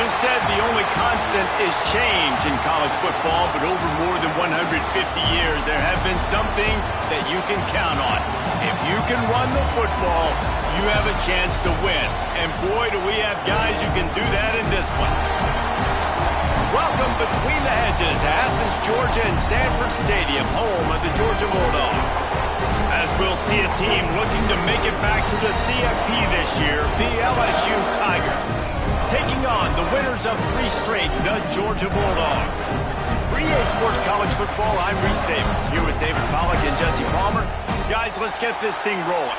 It is said the only constant is change in college football, but over more than 150 years, there have been some things that you can count on. If you can run the football, you have a chance to win. And boy, do we have guys who can do that in this one. Welcome between the hedges to Athens, Georgia and Sanford Stadium, home of the Georgia Bulldogs. As we'll see a team looking to make it back to the CFP this year, the LSU Tigers, taking on the winners of 3 straight, the Georgia Bulldogs. For EA Sports College Football, I'm Reese Davis, here with David Pollack and Jesse Palmer. Guys, let's get this thing rolling.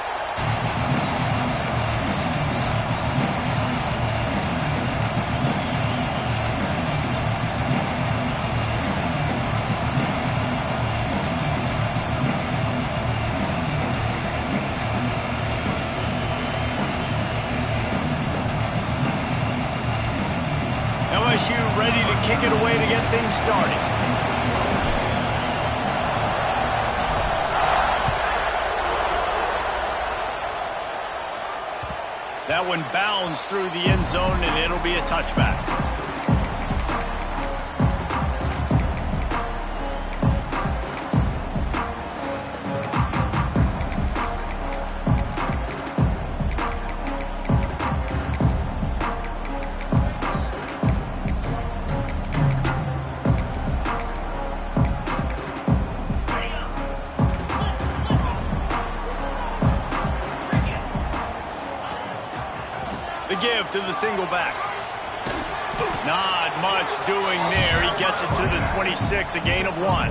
LSU ready to kick it away to get things started. That one bounds through the end zone, and it'll be a touchback. The give to the single back. Not much doing there. He gets it to the 26, a gain of 1.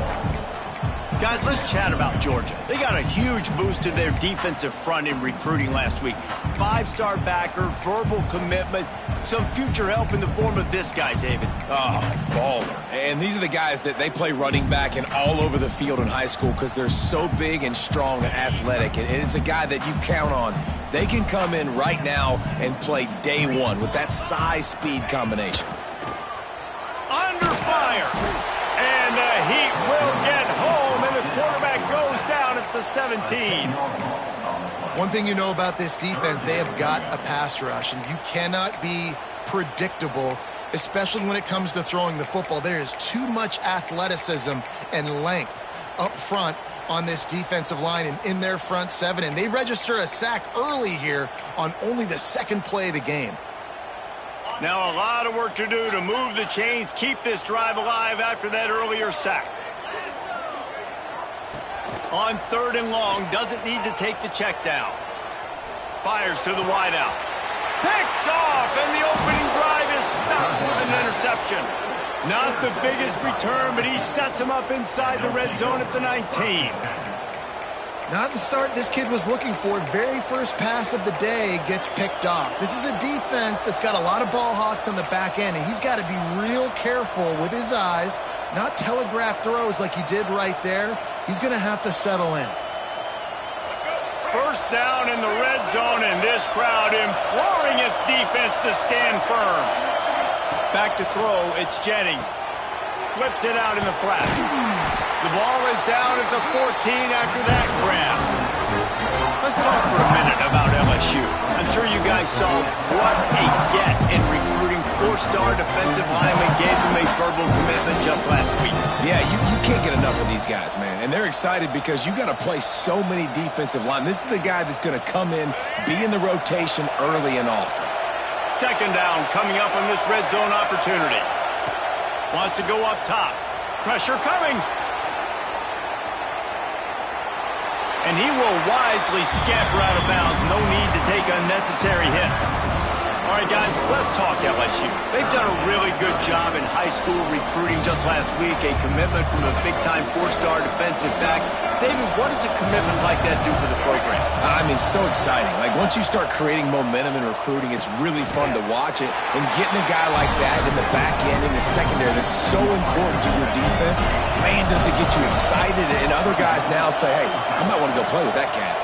Guys, let's chat about Georgia. They got a huge boost to their defensive front in recruiting last week. 5-star backer, verbal commitment, some future help in the form of this guy, David. Oh, baller. And these are the guys that they play running back and all over the field in high school because they're so big and strong and athletic. And it's a guy that you count on. They can come in right now and play day one with that size-speed combination. Under fire. And the Heat will get home, and the quarterback goes down at the 17. One thing you know about this defense, they have got a pass rush, and you cannot be predictable, especially when it comes to throwing the football. There is too much athleticism and length up front on this defensive line and in their front 7, and they register a sack early here on only the 2nd play of the game. Now a lot of work to do to move the chains, keep this drive alive after that earlier sack. On 3rd and long, doesn't need to take the check down. Fires to the wideout. Picked off, and the opening drive is stopped with an interception. Not the biggest return, but he sets him up inside the red zone at the 19. Not the start this kid was looking for. Very first pass of the day gets picked off. This is a defense that's got a lot of ball hawks on the back end, and he's got to be real careful with his eyes, not telegraph throws like he did right there. He's going to have to settle in. First down in the red zone, and this crowd imploring its defense to stand firm. Back to throw, it's Jennings. Flips it out in the flat. The ball is down at the 14 after that grab. Let's talk for a minute about LSU. I'm sure you guys saw what a get in recruiting. 4-star defensive lineman gave them a verbal commitment just last week. Yeah, you can't get enough of these guys, man. And they're excited because you got to play so many defensive linemen. This is the guy that's going to come in, be in the rotation early and often. 2nd down coming up on this red zone opportunity. Wants to go up top. Pressure coming. And he will wisely scamper out of bounds. No need to take unnecessary hits. All right, guys, let's talk LSU. They've done a really good job in high school recruiting just last week. A commitment from a big-time 4-star defensive back. David, what does a commitment like that do for the program? I mean, so exciting. Like, once you start creating momentum in recruiting, it's really fun to watch it. And getting a guy like that in the back end, in the secondary, that's so important to your defense, man, does it get you excited. And other guys now say, hey, I might want to go play with that cat.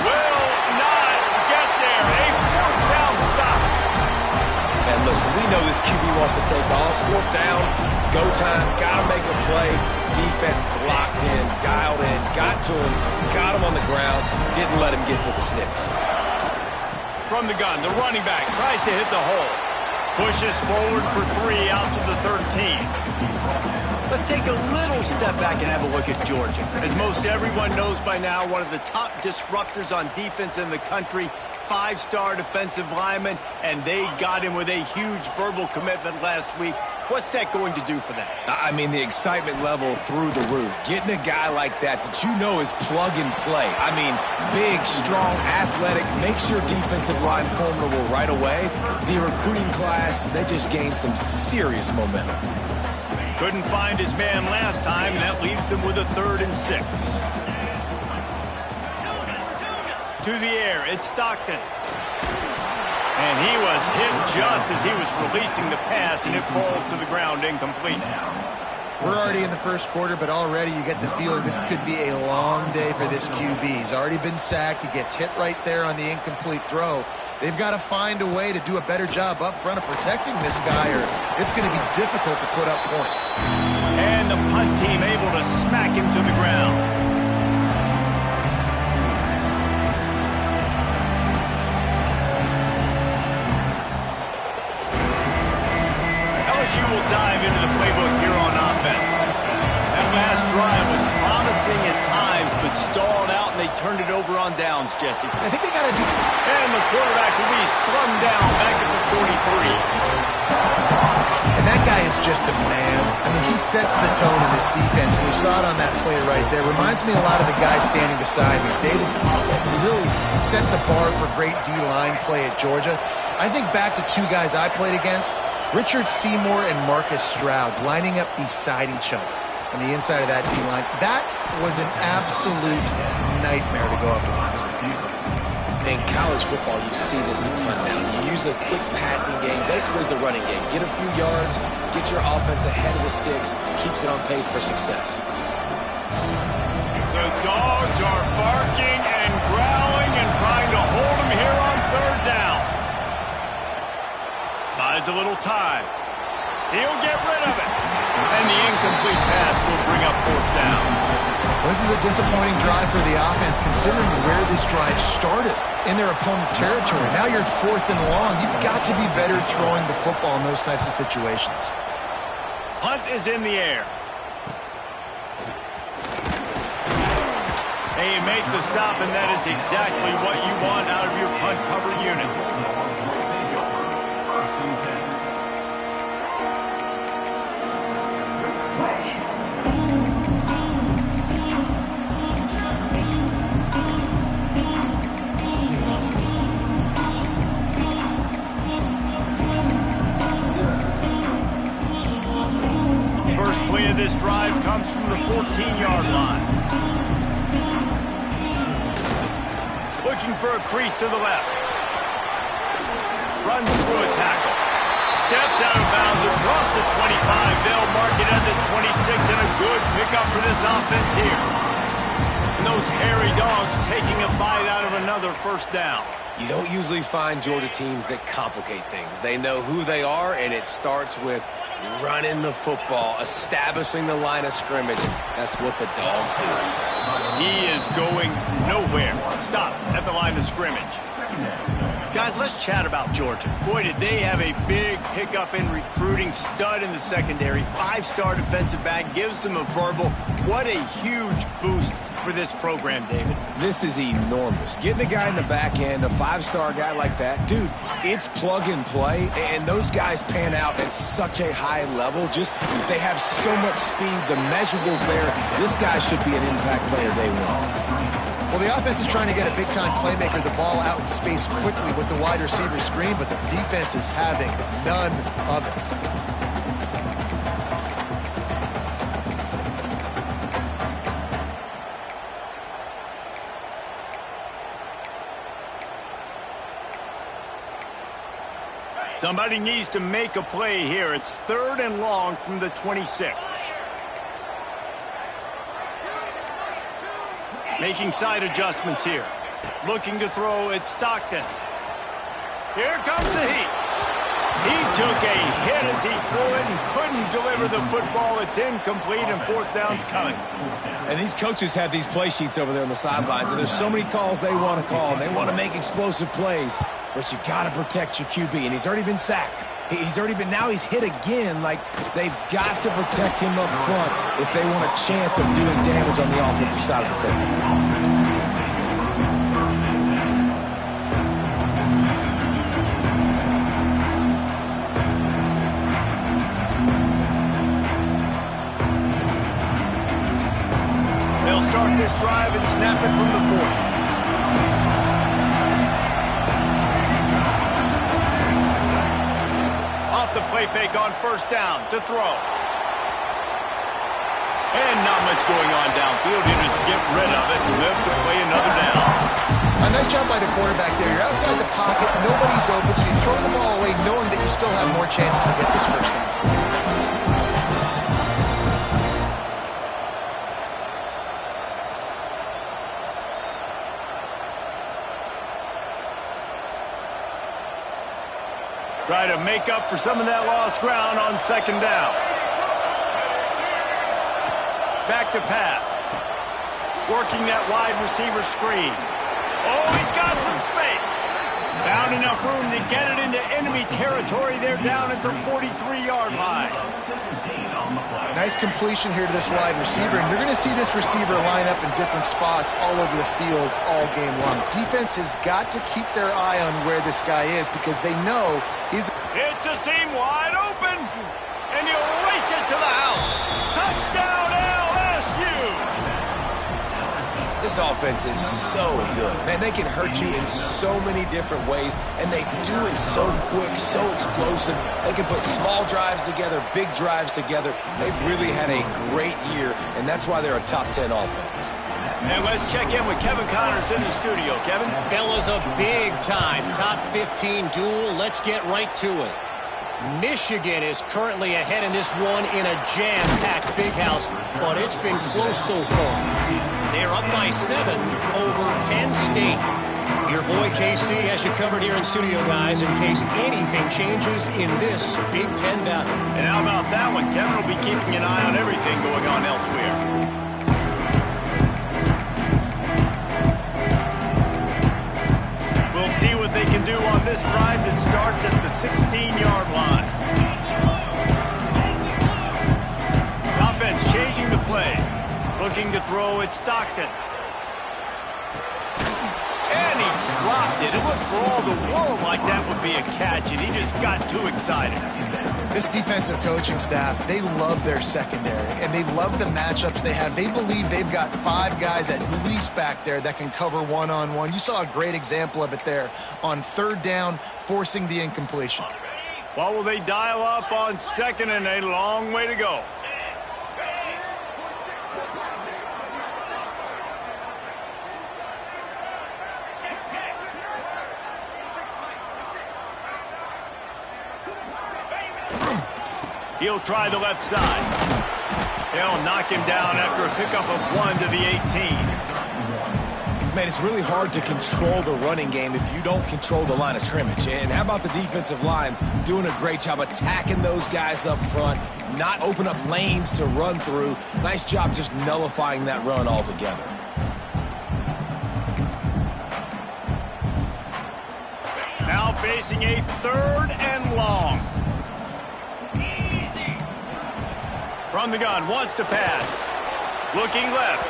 Will not get there. A 4th down stop. And listen, we know this QB wants to take off. 4th down, go time, got to make a play. Defense locked in, dialed in, got to him, got him on the ground, didn't let him get to the sticks. From the gun, the running back tries to hit the hole. Pushes forward for 3 out to the 13. Let's take a little step back and have a look at Georgia. As most everyone knows by now, one of the top disruptors on defense in the country, 5-star defensive lineman, and they got him with a huge verbal commitment last week. What's that going to do for them? I mean, the excitement level through the roof. Getting a guy like that you know is plug and play. I mean, big, strong, athletic, makes your defensive line formidable right away. The recruiting class, they just gained some serious momentum. Couldn't find his man last time, and that leaves him with a 3rd and 6. To the air, it's Stockton. And he was hit just as he was releasing the pass, and it falls to the ground incomplete. We're already in the first quarter, but already you get the feeling this could be a long day for this QB. He's already been sacked. He gets hit right there on the incomplete throw. They've got to find a way to do a better job up front of protecting this guy, or it's going to be difficult to put up points. And the punt team able to smack him to the ground. LSU will dive into the playbook here on offense. That last drive was promising at times, but stalled out, and they turned it over on downs, Jesse. I think they got to do... And the quarterback will be slummed down back at the 43. And that guy is just a man. I mean, he sets the tone in this defense, and we saw it on that play right there. Reminds me a lot of the guy standing beside me, David Pollack, who really set the bar for great D-line play at Georgia. I think back to 2 guys I played against, Richard Seymour and Marcus Stroud, lining up beside each other on the inside of that D-line. That was an absolute nightmare to go up against. In college football, you see this a ton now. You use a quick passing game, basically as the running game. Get a few yards, get your offense ahead of the sticks, keeps it on pace for success. The dogs are barking and growling and trying to hold him here on 3rd down. Buys a little time. He'll get rid of it. And the incomplete pass will bring up 4th down. This is a disappointing drive for the offense, considering where this drive started in their opponent territory. Now you're 4th and long. You've got to be better throwing the football in those types of situations. Punt is in the air. They make the stop, and that is exactly what you want out of your punt cover unit. This drive comes from the 14-yard line. Looking for a crease to the left. Runs through a tackle. Steps out of bounds across the 25. They'll mark it at the 26, and a good pickup for this offense here. And those hairy dogs taking a bite out of another 1st down. You don't usually find Georgia teams that complicate things. They know who they are, and it starts with running the football, establishing the line of scrimmage. That's what the dogs do. He is going nowhere. Stop at the line of scrimmage. Guys, let's chat about Georgia. Boy, did they have a big pickup in recruiting. Stud in the secondary. 5-star defensive back. Gives them a verbal. What a huge boost for this program, David. This is enormous. Getting a guy in the back end, a 5-star guy like that, dude, it's plug and play, and those guys pan out at such a high level. Just, they have so much speed, the measurables there. This guy should be an impact player day 1. Well, the offense is trying to get a big-time playmaker the ball out in space quickly with the wide receiver screen, but the defense is having none of it. Somebody needs to make a play here. It's 3rd and long from the 26. Making side adjustments here. Looking to throw at Stockton. Here comes the heat. He took a hit as he threw it and couldn't deliver the football. It's incomplete, and 4th down's coming. And these coaches have these play sheets over there on the sidelines, and there's so many calls they want to call, and they want to make explosive plays. But you got to protect your QB, and he's already been sacked. He's already been, now he's hit again. Like, they've got to protect him up front if they want a chance of doing damage on the offensive side of the football. Start this drive and snap it from the 40. Off the play fake on first down to throw. And not much going on downfield. You just get rid of it and live to play another down. A nice job by the quarterback there. You're outside the pocket, nobody's open, so you throw the ball away knowing that you still have more chances to get this first down. Try to make up for some of that lost ground on second down. Back to pass. Working that wide receiver screen. Oh, he's got some space. Found enough room to get it into enemy territory. They're down at the 43-yard line. Nice completion here to this wide receiver, and you're going to see this receiver line up in different spots all over the field all game long. Defense has got to keep their eye on where this guy is because they know he's... It's a seam wide open, and he'll race it to the house. Touchdown, LSU! This offense is so good. Man, they can hurt you in so many different ways, and they do it so quick, so explosive. They can put small drives together, big drives together. They've really had a great year, and that's why they're a top 10 offense. And let's check in with Kevin Connors in the studio. Kevin? Fellas, a big-time top 15 duel. Let's get right to it. Michigan is currently ahead in this one in a jam-packed big house, but it's been close so far. They're up by 7 over Penn State. Your boy KC has you covered here in studio, guys, in case anything changes in this Big Ten battle. And how about that one? Kevin will be keeping an eye on everything going on elsewhere. We'll see what they can do on this drive that starts at the 16-yard line. Offense changing the play. Looking to throw at Stockton. And he dropped it. It looked for all the world like that would be a catch, and he just got too excited. This defensive coaching staff, they love their secondary, and they love the matchups they have. They believe they've got 5 guys at least back there that can cover one-on-one. You saw a great example of it there on third down, forcing the incompletion. What will they dial up on second and a long way to go? He'll try the left side. They'll knock him down after a pickup of 1 to the 18. Man, it's really hard to control the running game if you don't control the line of scrimmage. And how about the defensive line doing a great job attacking those guys up front, not open up lanes to run through. Nice job just nullifying that run altogether. Now facing a 3rd and long. From the gun, wants to pass. Looking left.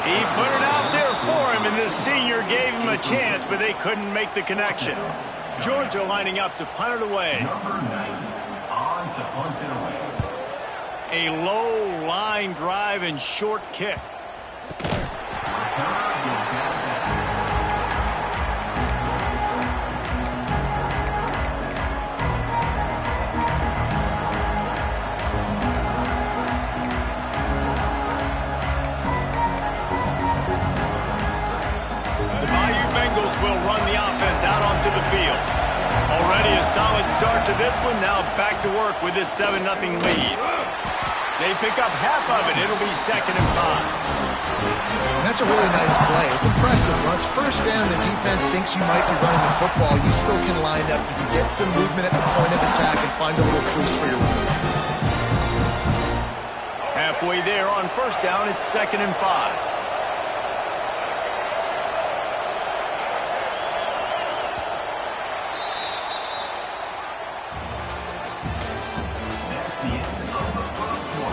He put it out there for him, and the senior gave him a chance, but they couldn't make the connection. Georgia lining up to punt it away. A low line drive and short kick. Will run the offense out onto the field. Already a solid start to this one. Now back to work with this 7-0 lead. They pick up half of it. It'll be 2nd and 5. And that's a really nice play. It's impressive. Once first down, the defense thinks you might be running the football. You still can line up. You can get some movement at the point of attack and find a little crease for your running. Halfway there on first down, it's 2nd and 5.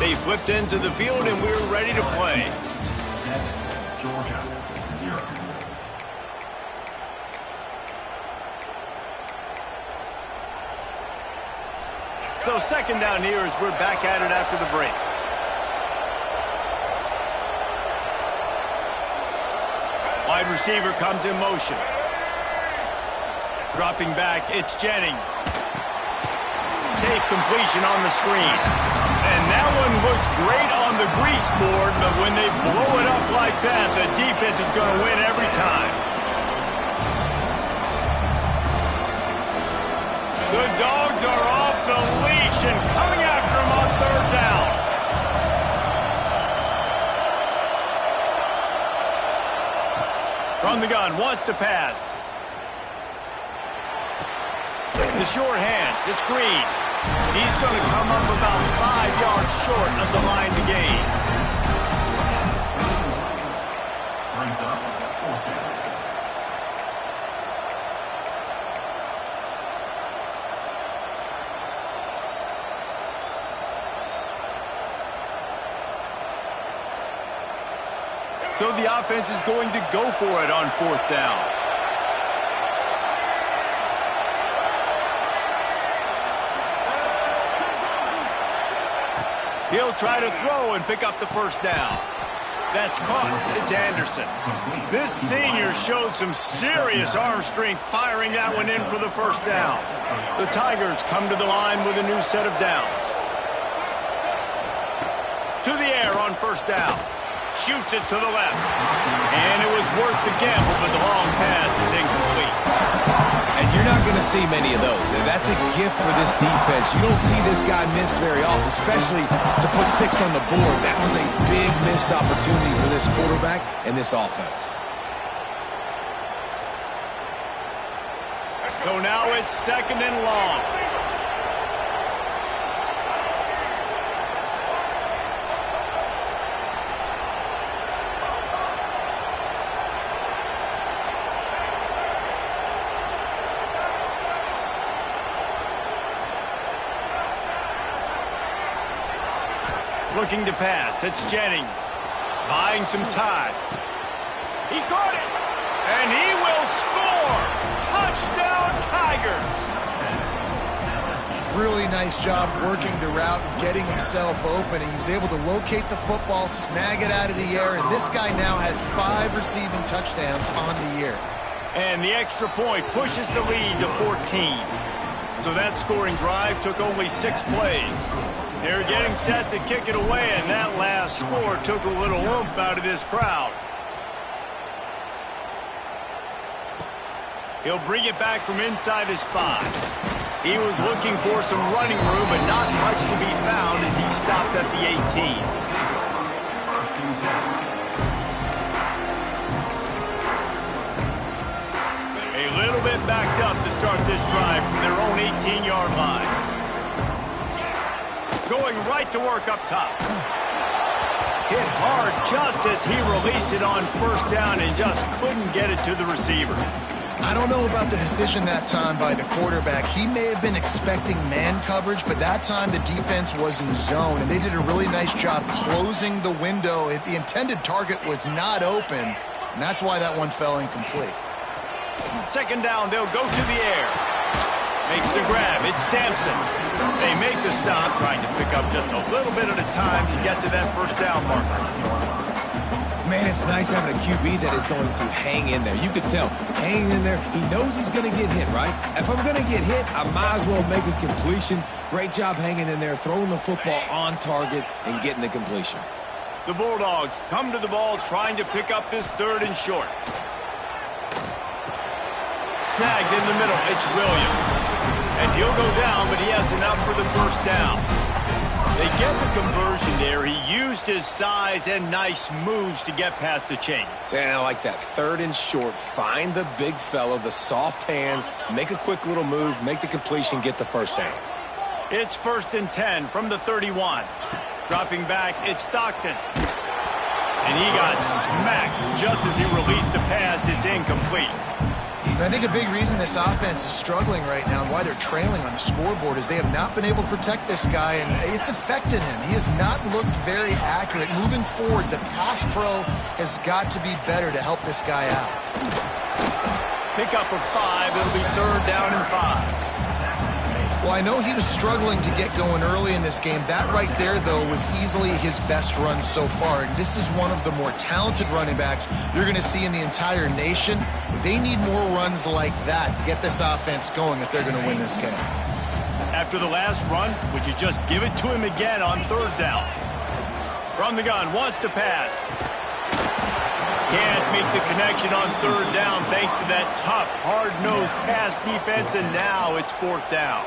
They flipped into the field, and we're ready to play. Georgia, 0. So second down here as we're back at it after the break. Wide receiver comes in motion. Dropping back, it's Jennings. Safe completion on the screen. And that one looked great on the grease board, but when they blow it up like that, the defense is going to win every time. The Dogs are off the leash and coming after him on third down. From the gun, wants to pass. The short hands, it's Green. He's going to come up about 5 yards short of the line to gain. Brings up 4th down. So the offense is going to go for it on 4th down. He'll try to throw and pick up the first down. That's caught. It's Anderson. This senior showed some serious arm strength firing that one in for the first down. The Tigers come to the line with a new set of downs. To the air on first down. Shoots it to the left. And it was worth the gamble, but the long pass is incomplete. And you're not going to see many of those. And that's a gift for this defense. You don't see this guy miss very often, especially to put 6 on the board. That was a big missed opportunity for this quarterback and this offense. So now it's second and long. Looking to pass. It's Jennings. Buying some time. He caught it. And he will score. Touchdown, Tigers. Really nice job working the route and getting himself open. He was able to locate the football, snag it out of the air, and this guy now has 5 receiving touchdowns on the year. And the extra point pushes the lead to 14. So that scoring drive took only 6 plays. They're getting set to kick it away, and that last score took a little oomph out of this crowd. He'll bring it back from inside his 5. He was looking for some running room, but not much to be found as he stopped at the 18. A little bit backed up to start this drive from their own 18-yard line. Going right to work up top. Hit hard just as he released it on first down and just couldn't get it to the receiver. I don't know about the decision that time by the quarterback. He may have been expecting man coverage, but that time the defense was in zone, and they did a really nice job closing the window. The intended target was not open, and that's why that one fell incomplete. Second down, they'll go to the air. Makes the grab. It's Sampson. They make the stop, trying to pick up just a little bit at a time to get to that first down marker. Man, it's nice having a QB that is going to hang in there. You could tell, hanging in there, he knows he's going to get hit, right? If I'm going to get hit, I might as well make a completion. Great job hanging in there, throwing the football on target and getting the completion. The Bulldogs come to the ball, trying to pick up this third and short. Snagged in the middle, it's Williams. And he'll go down, but he has enough for the first down. They get the conversion there. He used his size and nice moves to get past the chains. And I like that. Third and short. Find the big fella, the soft hands, make a quick little move, make the completion, get the first down. It's 1st and 10 from the 31. Dropping back, it's Stockton. And he got smacked just as he released the pass. It's incomplete. And I think a big reason this offense is struggling right now and why they're trailing on the scoreboard is they have not been able to protect this guy, and it's affected him. He has not looked very accurate. Moving forward, the pass pro has got to be better to help this guy out. Pick up of 5. It'll be 3rd down and 5. Well, I know he was struggling to get going early in this game. That right there, though, was easily his best run so far. And this is one of the more talented running backs you're going to see in the entire nation. They need more runs like that to get this offense going if they're going to win this game. After the last run, would you just give it to him again on 3rd down? From the gun, wants to pass. Can't make the connection on 3rd down thanks to that tough, hard-nosed pass defense, and now it's 4th down.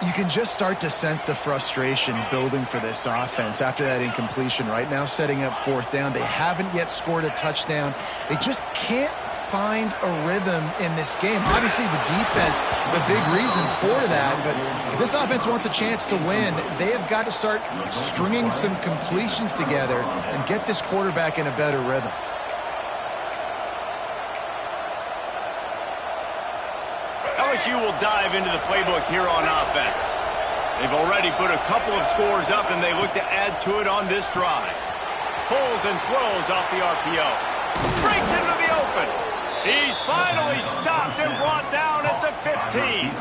You can just start to sense the frustration building for this offense after that incompletion. Right now, setting up 4th down. They haven't yet scored a touchdown. They just can't find a rhythm in this game. Obviously, the defense, the big reason for that, but if this offense wants a chance to win, they have got to start stringing some completions together and get this quarterback in a better rhythm. LSU will dive into the playbook here on offense. They've already put a couple of scores up, and they look to add to it on this drive. Pulls and throws off the RPO. Breaks into the open. He's finally stopped and brought down at the 15.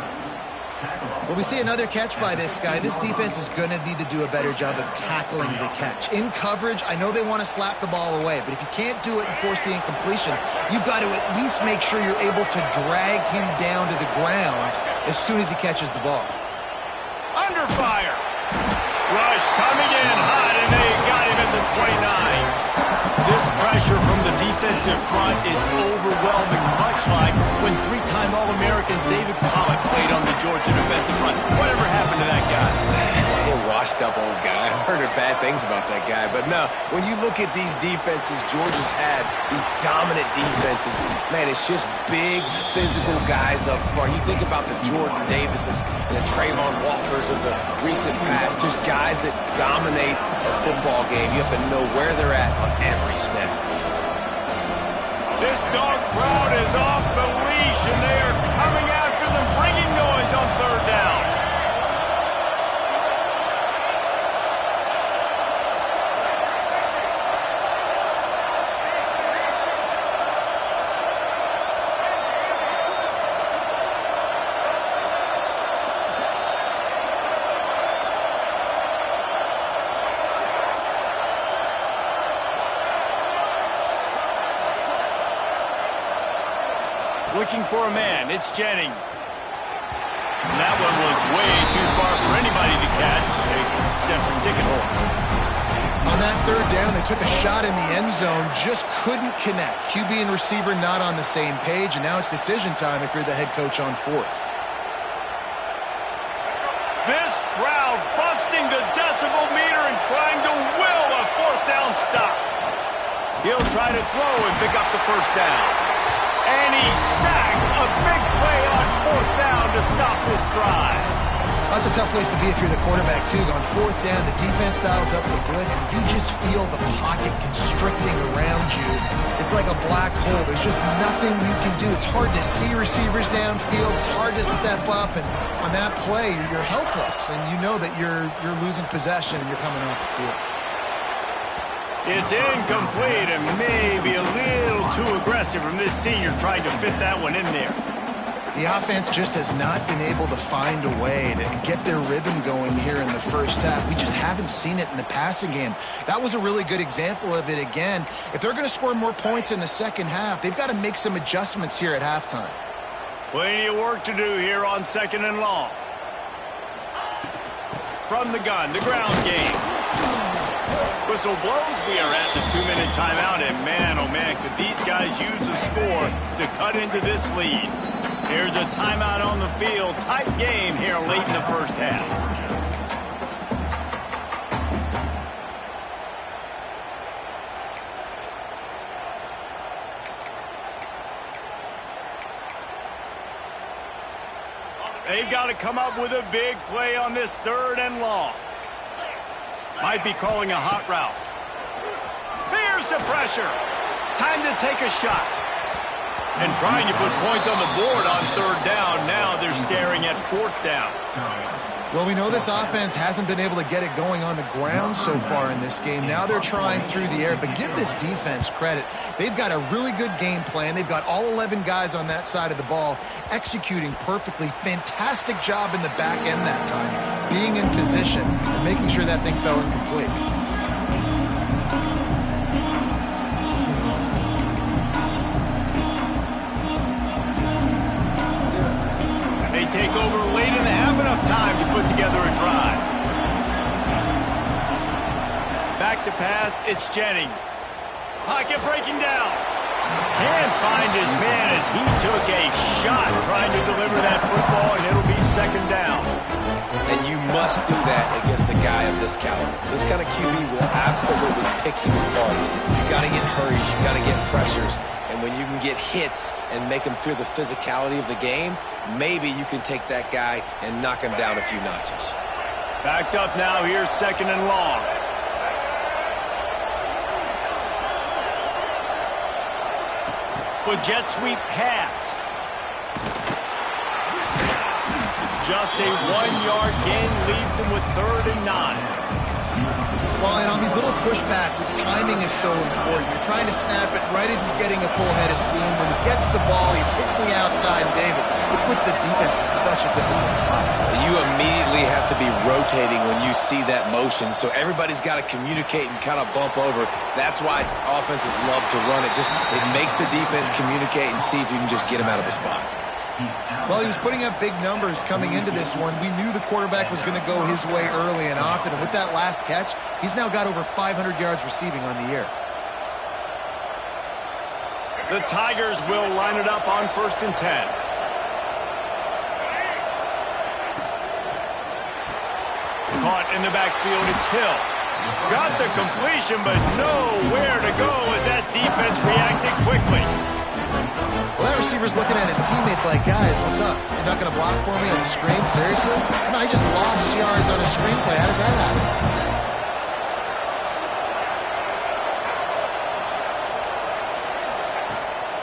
Well, we see another catch by this guy. This defense is going to need to do a better job of tackling the catch. In coverage, I know they want to slap the ball away, but if you can't do it and force the incompletion, you've got to at least make sure you're able to drag him down to the ground as soon as he catches the ball. Under fire. Rush coming in hot, and they got him at the 29. This pressure from the defensive front is overwhelming, much like when 3-time All-American David Pollock played on the Georgia defensive front. Whatever happened to that guy? A washed-up old guy. I've heard bad things about that guy. But no, when you look at these defenses Georgia's had, these dominant defenses, man, it's just big, physical guys up front. You think about the Jordan Davises and the Trayvon Walkers of the recent past, just guys that dominate a football game. You have to know where they're at on every snap. This dog crowd is off the leash, and they are coming after them, bringing noise on 3rd down. Looking for a man. It's Jennings. And that one was way too far for anybody to catch, except for ticket holders. On that 3rd down, they took a shot in the end zone, just couldn't connect. QB and receiver not on the same page, and now it's decision time if you're the head coach on 4th. This crowd busting the decibel meter and trying to will a 4th down stop. He'll try to throw and pick up the 1st down. And he sacked a big play on 4th down to stop this drive. That's a tough place to be if you're the quarterback, too. On 4th down, the defense dials up the blitz, and you just feel the pocket constricting around you. It's like a black hole. There's just nothing you can do. It's hard to see receivers downfield. It's hard to step up, and on that play, you're helpless, and you know that you're losing possession and you're coming off the field. It's incomplete and maybe a little too aggressive from this senior trying to fit that one in there. The offense just has not been able to find a way to get their rhythm going here in the first half. We just haven't seen it in the passing game. That was a really good example of it again. If they're going to score more points in the second half, they've got to make some adjustments here at halftime. Plenty of work to do here on 2nd and long. From the gun, the ground game. Whistle blows. We are at the 2-minute timeout, and man, oh man, could these guys use a score to cut into this lead. Here's a timeout on the field. Tight game here late in the first half. They've got to come up with a big play on this 3rd and long. Might be calling a hot route. Here's the pressure. Time to take a shot. And trying to put points on the board on third down. Now they're staring at fourth down. Well, we know this offense hasn't been able to get it going on the ground so far in this game. Now they're trying through the air, but give this defense credit. They've got a really good game plan. They've got all 11 guys on that side of the ball executing perfectly. Fantastic job in the back end that time, being in position and making sure that thing fell incomplete. Take over late in the half, enough time to put together a drive. Back to pass, it's Jennings. Pocket breaking down. Can't find his man as he took a shot trying to deliver that football, and it'll be second down. And you must do that against a guy of this caliber. This kind of QB will absolutely pick you apart. You got to get hurries, you got to get pressures. And when you can get hits and make him feel the physicality of the game, maybe you can take that guy and knock him down a few notches. Backed up now, here's second and long. With jet sweep pass. Just a 1-yard gain leaves him with 3rd and 9. Well, and on these little push passes, timing is so important. You're trying to snap it right as he's getting a full head of steam. When he gets the ball, he's hitting the outside, David. It puts the defense in such a difficult spot. You immediately have to be rotating when you see that motion, so everybody's got to communicate and kind of bump over. That's why offenses love to run it. It makes the defense communicate and see if you can just get him out of a spot. Well, he was putting up big numbers coming into this one. We knew the quarterback was going to go his way early and often. And with that last catch, he's now got over 500 yards receiving on the year. The Tigers will line it up on 1st and 10. Caught in the backfield, it's Hill. Got the completion, but nowhere to go as that defense reacted quickly. Well, that receiver's looking at his teammates like, guys, what's up? You're not going to block for me on the screen? Seriously? No, he just lost yards on a screenplay. How does that happen?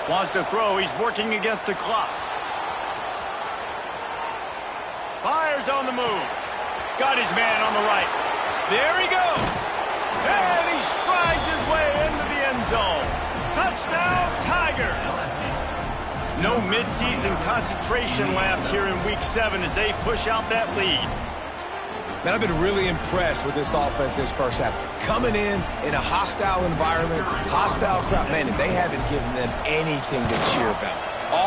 Wants to throw. He's working against the clock. Fires on the move. Got his man on the right. There he goes. And he strides his way into the end zone. Touchdown, Tigers. No midseason concentration laps here in Week 7 as they push out that lead. Man, I've been really impressed with this offense this first half. Coming in a hostile environment, hostile crowd. Man, they haven't given them anything to cheer about.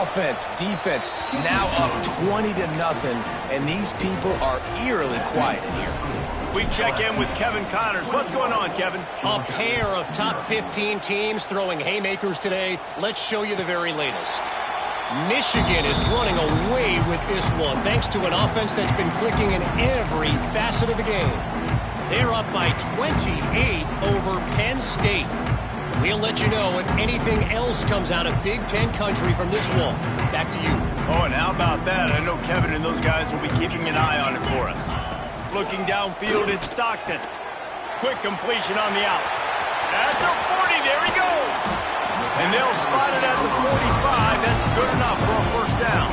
Offense, defense, now up 20-0, and these people are eerily quiet in here. We check in with Kevin Connors. What's going on, Kevin? A pair of top 15 teams throwing haymakers today. Let's show you the very latest. Michigan is running away with this one, thanks to an offense that's been clicking in every facet of the game. They're up by 28 over Penn State. We'll let you know if anything else comes out of Big Ten country from this one. Back to you. Oh, and how about that? I know Kevin and those guys will be keeping an eye on it for us. Looking downfield, it's Stockton. Quick completion on the out. At the 40, there he goes. And they'll spot it at the 45. That's good enough for a first down.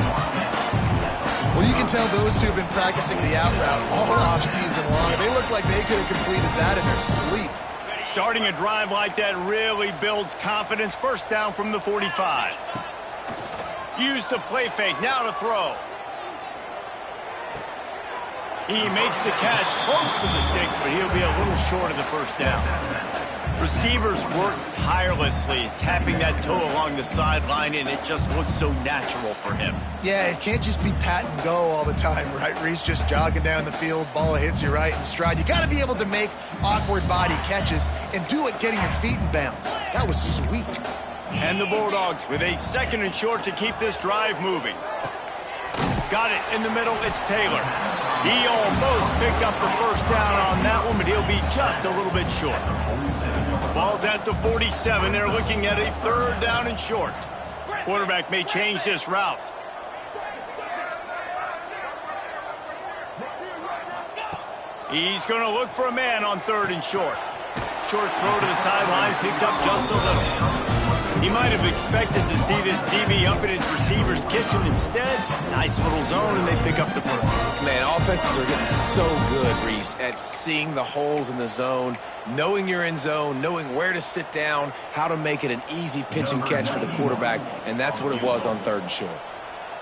Well, you can tell those two have been practicing the out route all off season long. They look like they could have completed that in their sleep. Starting a drive like that really builds confidence. First down from the 45. Use the play fake. Now to throw. He makes the catch close to the sticks, but he'll be a little short of the first down. Receivers work tirelessly, tapping that toe along the sideline, and it just looks so natural for him. Yeah, it can't just be pat and go all the time, right? Reese just jogging down the field, ball hits you right in stride. You got to be able to make awkward body catches and do it getting your feet in bounds. That was sweet. And the Bulldogs with a 2nd and short to keep this drive moving. Got it in the middle, it's Taylor. He almost picked up the first down on that one, but he'll be just a little bit short. Ball's at the 47. They're looking at a 3rd down and short. Quarterback may change this route. He's going to look for a man on 3rd and short. Short throw to the sideline, picks up just a little. He might have expected to see this DB up in his receiver's kitchen. Instead, nice little zone, and they pick up the first. Man, offenses are getting so good, Reese, at seeing the holes in the zone, knowing you're in zone, knowing where to sit down, how to make it an easy pitch and catch for the quarterback, and that's what it was on 3rd and short.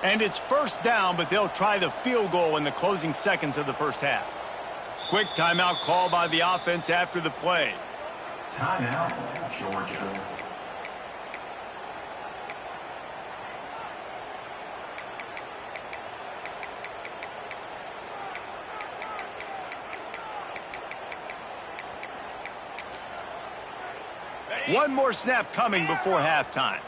And it's first down, but they'll try the field goal in the closing seconds of the first half. Quick timeout call by the offense after the play. Timeout, Georgia. One more snap coming before halftime.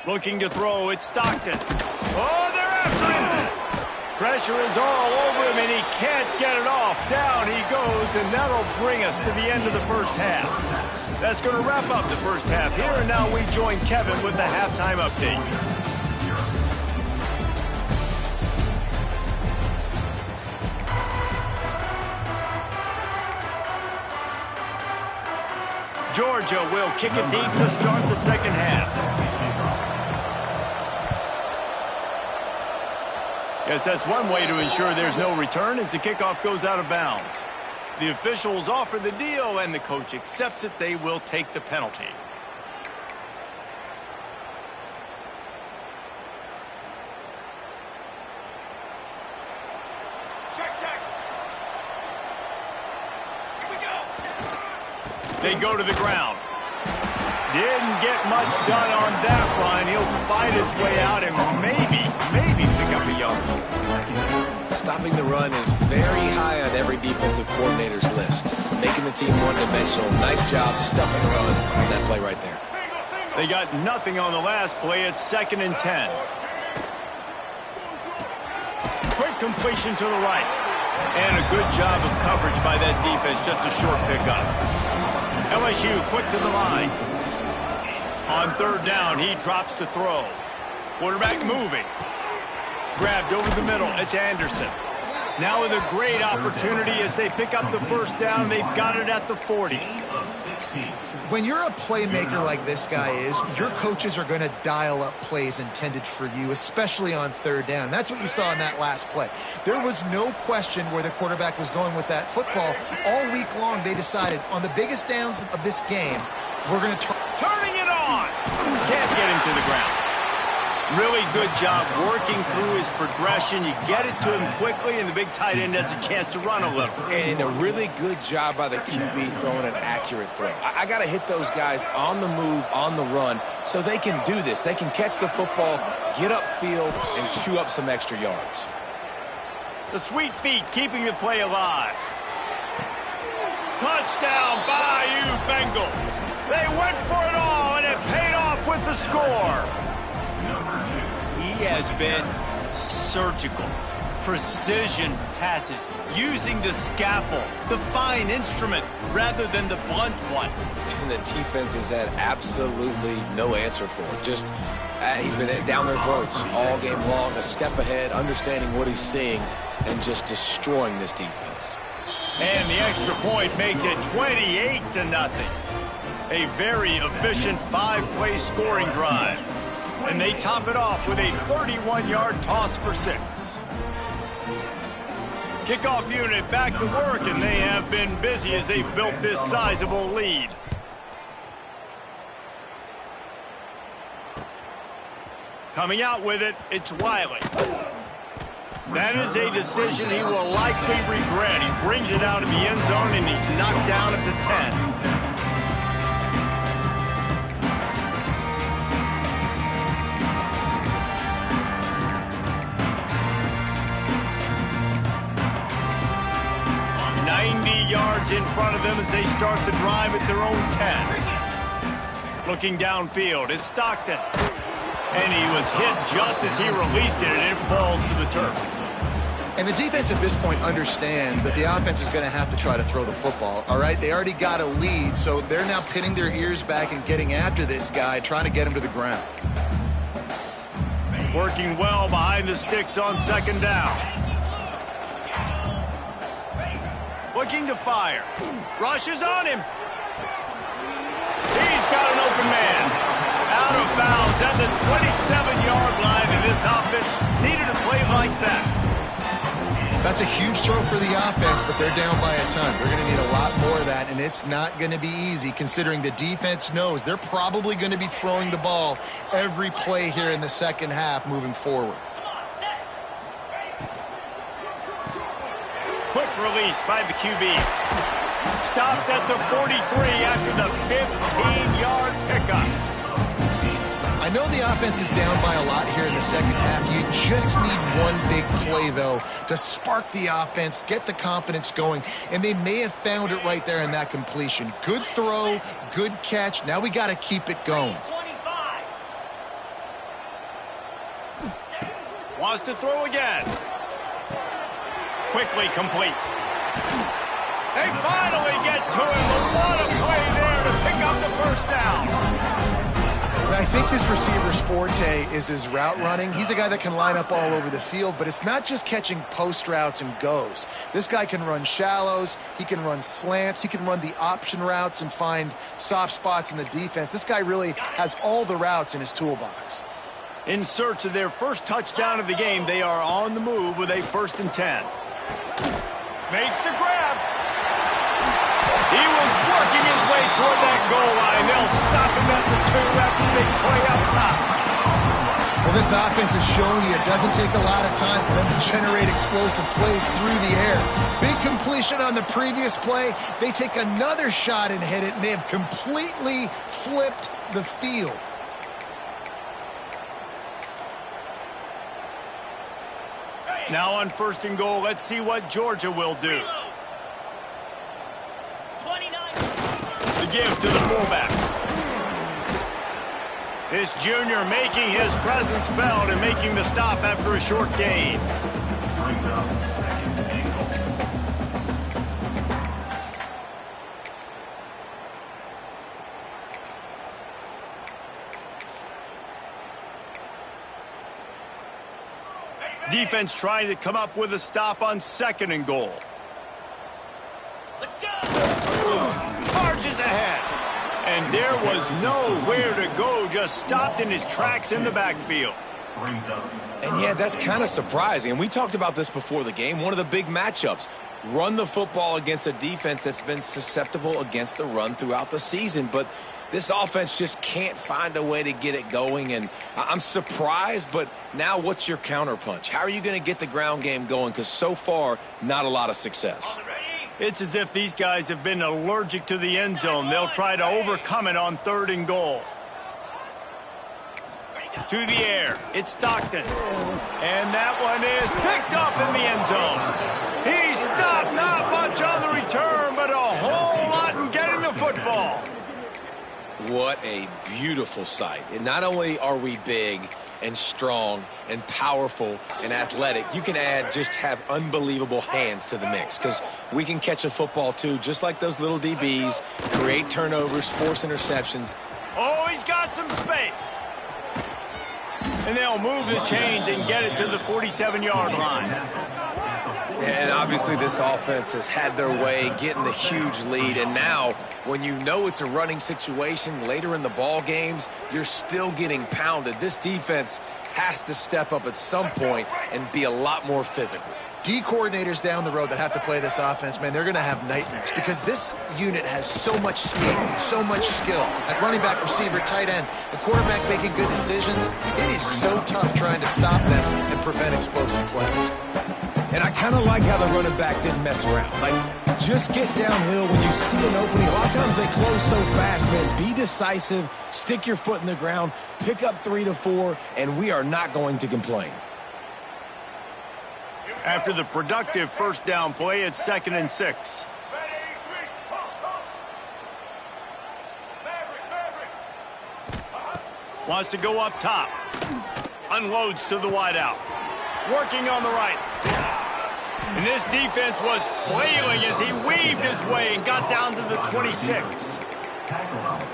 Looking to throw, it's Stockton. Oh, they're after him! Pressure is all over him, and he can't get it off. Down he goes, and that'll bring us to the end of the first half. That's going to wrap up the first half here, and now we join Kevin with the halftime update. Georgia will kick it deep to start the second half. Yes, that's one way to ensure there's no return as the kickoff goes out of bounds. The officials offer the deal, and the coach accepts it. They will take the penalty. They go to the ground. Didn't get much done on that run. He'll fight his way out and maybe pick up a yard. Stopping the run is very high on every defensive coordinator's list. Making the team one-dimensional. Nice job stuffing the run on that play right there. They got nothing on the last play. It's 2nd and 10. Quick completion to the right. And a good job of coverage by that defense. Just a short pickup. LSU quick to the line. On 3rd down, he drops to throw. Quarterback moving. Grabbed over the middle. It's Anderson. Now with a great opportunity as they pick up the first down. They've got it at the 40. When you're a playmaker like this guy is, your coaches are going to dial up plays intended for you, especially on 3rd down. That's what you saw in that last play. There was no question where the quarterback was going with that football. All week long, they decided on the biggest downs of this game, we're going to turning it on. Can't get him to the ground. Really good job working through his progression. You get it to him quickly, and the big tight end has a chance to run a little. And a really good job by the QB throwing an accurate throw. I got to hit those guys on the move, on the run, so they can do this. They can catch the football, get upfield, and chew up some extra yards. The sweet feet keeping the play alive. Touchdown, Bayou Bengals. They went for it all, and it paid off with the score. He has been surgical. Precision passes, using the scalpel, the fine instrument, rather than the blunt one. And the defense has had absolutely no answer for it. Just, he's been down their throats all game long, a step ahead, understanding what he's seeing, and just destroying this defense. And the extra point makes it 28-0. A very efficient 5-play scoring drive. And they top it off with a 31-yard toss for 6. Kickoff unit back to work, and they have been busy as they've built this sizable lead. Coming out with it, it's Wiley. That is a decision he will likely regret. He brings it out of the end zone, and he's knocked down at the 10. 90 yards in front of them as they start the drive at their own 10. Looking downfield, it's Stockton. And he was hit just as he released it, and it falls to the turf. And the defense at this point understands that the offense is going to have to try to throw the football, all right? They already got a lead, so they're now pinning their ears back and getting after this guy, trying to get him to the ground. Working well behind the sticks on 2nd down. Looking to fire. Rushes on him. He's got an open man. Out of bounds at the 27-yard line, and this offense needed a play like that. That's a huge throw for the offense, but they're down by a ton. They're going to need a lot more of that, and it's not going to be easy considering the defense knows they're probably going to be throwing the ball every play here in the second half moving forward. Quick release by the QB. Stopped at the 43 after the 15-yard pickup. I know the offense is down by a lot here in the second half. You just need one big play, though, to spark the offense, get the confidence going, and they may have found it right there in that completion. Good throw, good catch. Now we got to keep it going. Wants to throw again. Quickly complete. They finally get to him. What a play there to pick up the first down. I think this receiver's forte is his route running. He's a guy that can line up all over the field, but it's not just catching post routes and goes. This guy can run shallows, he can run slants, he can run the option routes and find soft spots in the defense. This guy really has all the routes in his toolbox. In search of their first touchdown of the game, they are on the move with a 1st and 10. Makes the grab. He was working his way toward that goal line. They'll stop him at the 2 after they play up top. Well, this offense is showing you it doesn't take a lot of time for them to generate explosive plays through the air. Big completion on the previous play. They take another shot and hit it, and they have completely flipped the field. Now on 1st and goal, let's see what Georgia will do. The give to the fullback. This junior making his presence felt and making the stop after a short gain. Brings up 2nd and goal. Defense trying to come up with a stop on 2nd and goal. Let's go! Marches ahead. And there was nowhere to go, just stopped in his tracks in the backfield. Brings up. And yeah, that's kind of surprising. And we talked about this before the game. One of the big matchups. Run the football against a defense that's been susceptible against the run throughout the season. But this offense just can't find a way to get it going. And I'm surprised, but now what's your counterpunch? How are you going to get the ground game going? Because so far, not a lot of success. It's as if these guys have been allergic to the end zone. They'll try to overcome it on 3rd and goal. To the air, it's Stockton. And that one is picked up in the end zone. He stopped, not much on the return, but a whole lot in getting the football. What a beautiful sight. And not only are we big and strong and powerful and athletic, you can just have unbelievable hands to the mix, because we can catch a football too, just like those little DBs, create turnovers, force interceptions. Oh, he's got some space. And they'll move the chains and get it to the 47-yard line. And obviously this offense has had their way getting the huge lead, and now when you know it's a running situation later in the ball games, you're still getting pounded. This defense has to step up at some point and be a lot more physical. D coordinators down the road that have to play this offense, man, they're going to have nightmares because this unit has so much speed, so much skill. At running back, receiver, tight end, the quarterback making good decisions. It is so tough trying to stop them and prevent explosive plays. And I kind of like how the running back didn't mess around. Like, just get downhill when you see an opening. A lot of times they close so fast, man. Be decisive, stick your foot in the ground, pick up 3 to 4, and we are not going to complain. After the productive 1st down play, it's 2nd and 6. Wants to go up top. Unloads to the wideout. Working on the right. And this defense was flailing as he weaved his way and got down to the 26.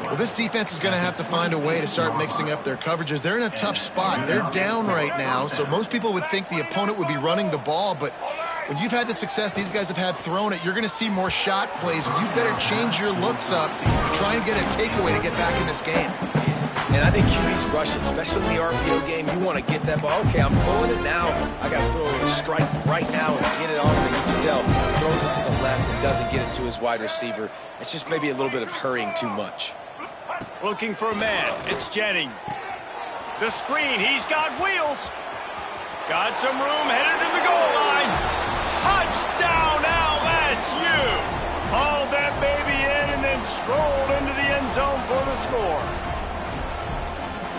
Well, this defense is going to have to find a way to start mixing up their coverages. They're in a tough spot. They're down right now, so most people would think the opponent would be running the ball, but when you've had the success these guys have had throwing it, you're going to see more shot plays. You better change your looks up, try and get a takeaway to get back in this game. And I think QB's rushing, especially in the RPO game. You want to get that ball. Okay, I'm pulling it now. I got to throw a strike right now and get it on him. You can tell he throws it to the left and doesn't get it to his wide receiver. It's just maybe a little bit of hurrying too much. Looking for a man. It's Jennings. The screen. He's got wheels. Got some room headed to the goal line. Touchdown LSU. Hauled that baby in and then strolled into the end zone for the score.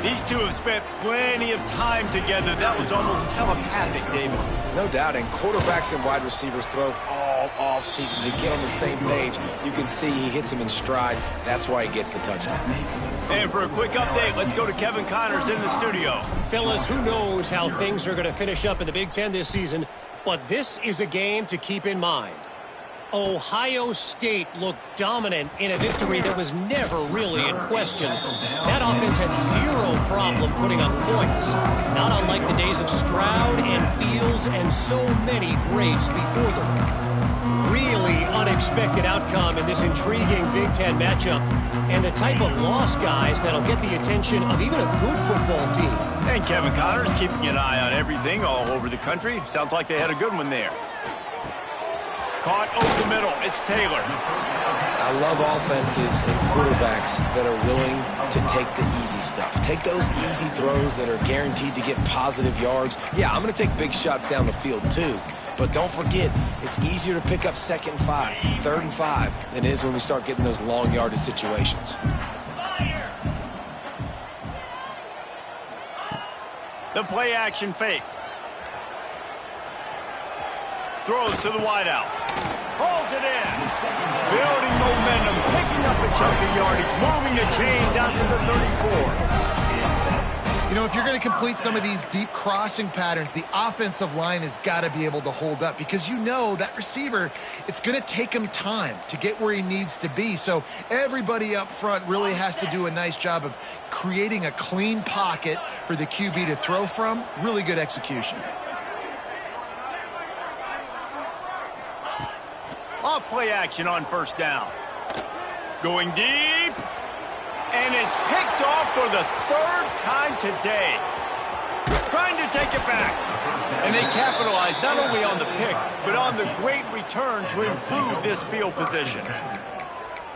These two have spent plenty of time together. That was almost telepathic, David. No doubt, and quarterbacks and wide receivers throw all off-season to get on the same page. You can see he hits him in stride. That's why he gets the touchdown. And for a quick update, let's go to Kevin Connors in the studio. Fellas, who knows how things are going to finish up in the Big Ten this season, but this is a game to keep in mind. Ohio State looked dominant in a victory that was never really in question. That offense had zero problem putting up points, not unlike the days of Stroud and Fields and so many greats before them. Really unexpected outcome in this intriguing Big Ten matchup, and the type of loss, guys, that'll get the attention of even a good football team. And Kevin Connors keeping an eye on everything all over the country. Sounds like they had a good one there. Caught over the middle. It's Taylor. I love offenses and quarterbacks that are willing to take the easy stuff. Take those easy throws that are guaranteed to get positive yards. Yeah, I'm going to take big shots down the field too. But don't forget, it's easier to pick up 2nd and 5, 3rd and 5 than it is when we start getting those long yardage situations. The play action fake. Throws to the wideout. Pulls it in. Building momentum, picking up a chunk of yardage, moving the chains out to the 34. You know, if you're going to complete some of these deep crossing patterns, the offensive line has got to be able to hold up because you know that receiver, it's going to take him time to get where he needs to be. So everybody up front really has to do a nice job of creating a clean pocket for the QB to throw from. Really good execution. Off play action on 1st down. Going deep. And it's picked off for the 3rd time today. Trying to take it back. And they capitalize not only on the pick, but on the great return to improve this field position.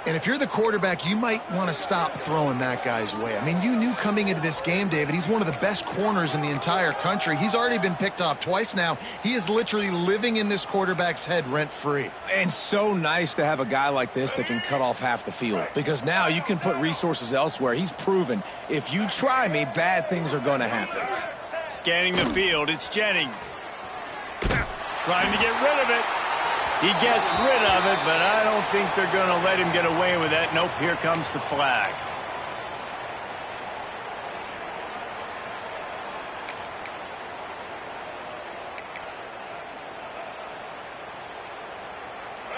And if you're the quarterback, you might want to stop throwing that guy's way. I mean, you knew coming into this game, David, he's one of the best corners in the entire country. He's already been picked off twice now. He is literally living in this quarterback's head rent-free. And so nice to have a guy like this that can cut off half the field. Because now you can put resources elsewhere. He's proven if you try me, bad things are going to happen. Scanning the field, it's Jennings. Trying to get rid of it. He gets rid of it, but I don't think they're going to let him get away with that. Nope, here comes the flag.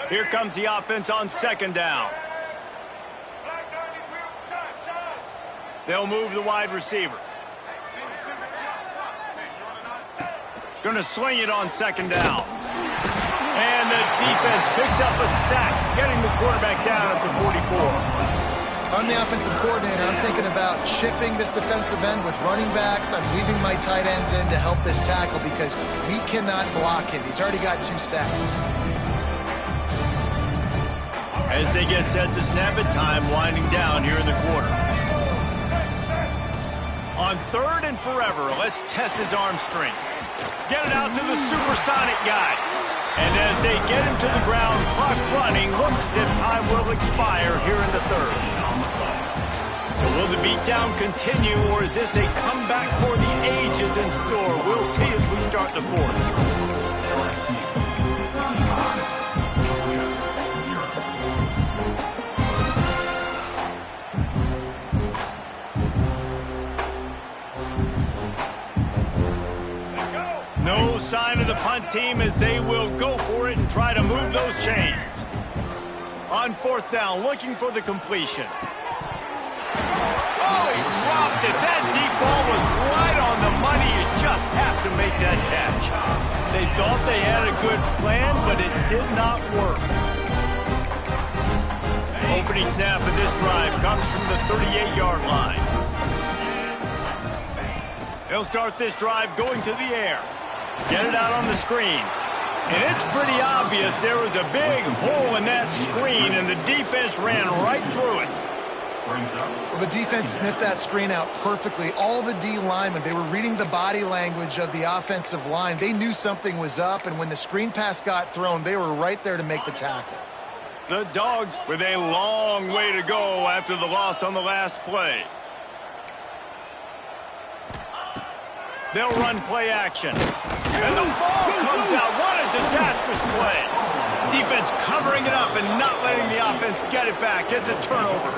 Here comes the offense on 2nd down. They'll move the wide receiver. Going to sling it on 2nd down. And the defense picks up a sack, getting the quarterback down at the 44. I'm the offensive coordinator. I'm thinking about chipping this defensive end with running backs. I'm leaving my tight ends in to help this tackle because we cannot block him. He's already got 2 sacks. As they get set to snap it, time winding down here in the quarter. On 3rd and forever, let's test his arm strength. Get it out to the supersonic guy. And as they get him to the ground, clock running, looks as if time will expire here in the 3rd. So will the beatdown continue, or is this a comeback for the ages in store? We'll see as we start the 4th. No sign of the punt team as they will go for it and try to move those chains. On 4th down, looking for the completion. Oh, he dropped it. That deep ball was right on the money. You just have to make that catch. They thought they had a good plan, but it did not work. Opening snap of this drive comes from the 38-yard line. They'll start this drive going to the air. Get it out on the screen. And it's pretty obvious there was a big hole in that screen, and the defense ran right through it. Well, the defense sniffed that screen out perfectly. All the D linemen, they were reading the body language of the offensive line. They knew something was up, and when the screen pass got thrown, they were right there to make the tackle. The Dogs with a long way to go after the loss on the last play. They'll run play action. And the ball comes out. What a disastrous play. Defense covering it up and not letting the offense get it back. It's a turnover.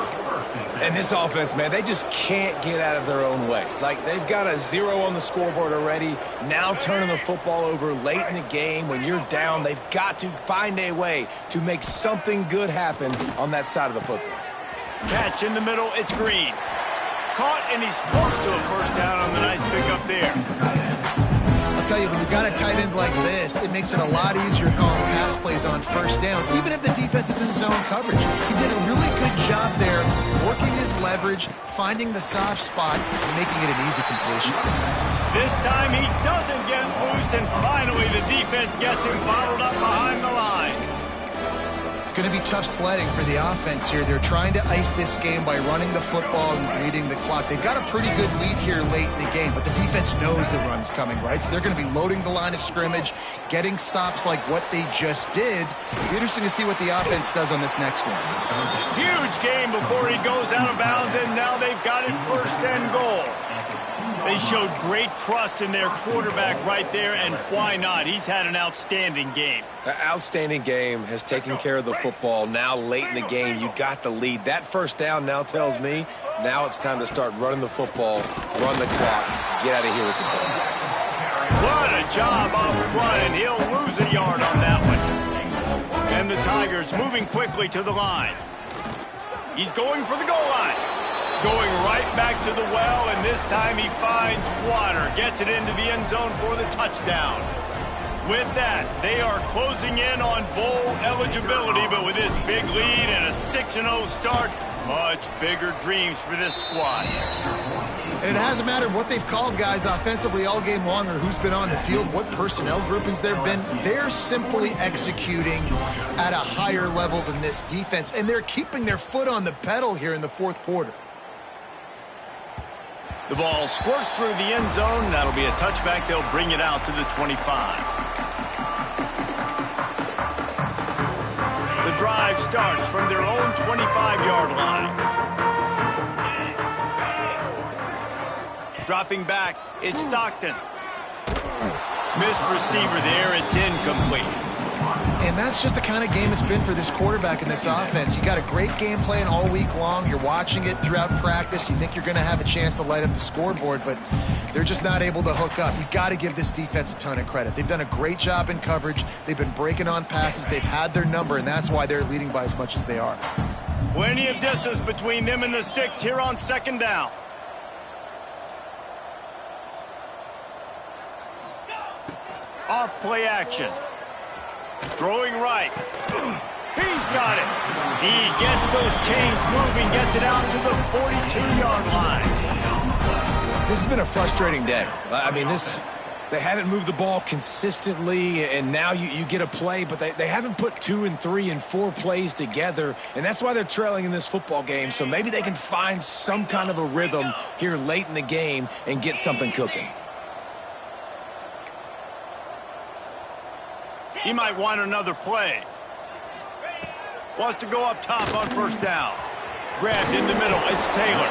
And this offense, man, they just can't get out of their own way. Like, they've got a 0 on the scoreboard already. Now turning the football over late in the game. When you're down, they've got to find a way to make something good happen on that side of the football. Catch in the middle. It's Green. Caught, and he's close to a first down on the nice pickup there. I'll tell you, when you've got a tight end like this, it makes it a lot easier calling pass plays on first down, even if the defense is in zone coverage. He did a really good job there, working his leverage, finding the soft spot, and making it an easy completion. This time he doesn't get loose, and finally the defense gets him bottled up behind the line. It's going to be tough sledding for the offense here. They're trying to ice this game by running the football and bleeding the clock. They've got a pretty good lead here late in the game, but the defense knows the run's coming, right? So they're going to be loading the line of scrimmage, getting stops like what they just did. It'll be interesting to see what the offense does on this next one. Huge game before he goes out of bounds, and now they've got it first and goal. They showed great trust in their quarterback right there, and why not? He's had an outstanding game. An outstanding game, has taken care of the football. Now late in the game, you got the lead. That first down now tells me now it's time to start running the football, run the clock, get out of here with the ball. What a job up front, and he'll lose a yard on that one. And the Tigers moving quickly to the line. He's going for the goal line. Going right back to the well, and this time he finds water. Gets it into the end zone for the touchdown. With that, they are closing in on bowl eligibility, but with this big lead and a 6-0 start, much bigger dreams for this squad. And it hasn't mattered what they've called guys offensively all game long or who's been on the field, what personnel groupings there have been. They're simply executing at a higher level than this defense, and they're keeping their foot on the pedal here in the fourth quarter. The ball squirts through the end zone. That'll be a touchback. They'll bring it out to the 25. The drive starts from their own 25-yard line. Dropping back, it's Stockton. Missed receiver there. It's incomplete. And that's just the kind of game it's been for this quarterback in this offense. You got a great game plan all week long. You're watching it throughout practice. You think you're going to have a chance to light up the scoreboard, but they're just not able to hook up. You've got to give this defense a ton of credit. They've done a great job in coverage. They've been breaking on passes. They've had their number, and that's why they're leading by as much as they are. Plenty of distance between them and the sticks here on second down. Off play action. Throwing right. He's got it. He gets those chains moving, gets it out to the 42-yard line. This has been a frustrating day. I mean, they haven't moved the ball consistently, and now you get a play, but they haven't put 2 and 3 and 4 plays together, and that's why they're trailing in this football game. So maybe they can find some kind of a rhythm here late in the game and get something cooking. He might want another play. Wants to go up top on first down. Grabbed in the middle. It's Taylor.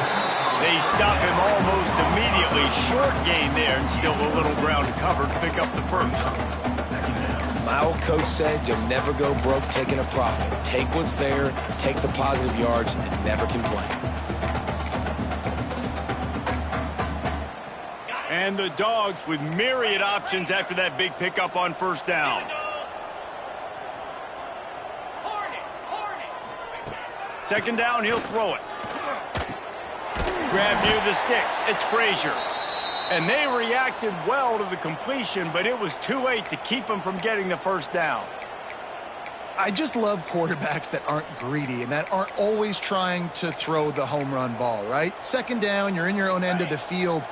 They stop him almost immediately. Short gain there, and still a little ground to cover to pick up the first. My old coach said you'll never go broke taking a profit. Take what's there, take the positive yards, and never complain. And the Dogs with myriad options after that big pickup on first down. Second down, he'll throw it. Grab near the sticks. It's Frazier. And they reacted well to the completion, but it was too late to keep them from getting the first down. I just love quarterbacks that aren't greedy and that aren't always trying to throw the home run ball, right? Second down, you're in your own end of the field.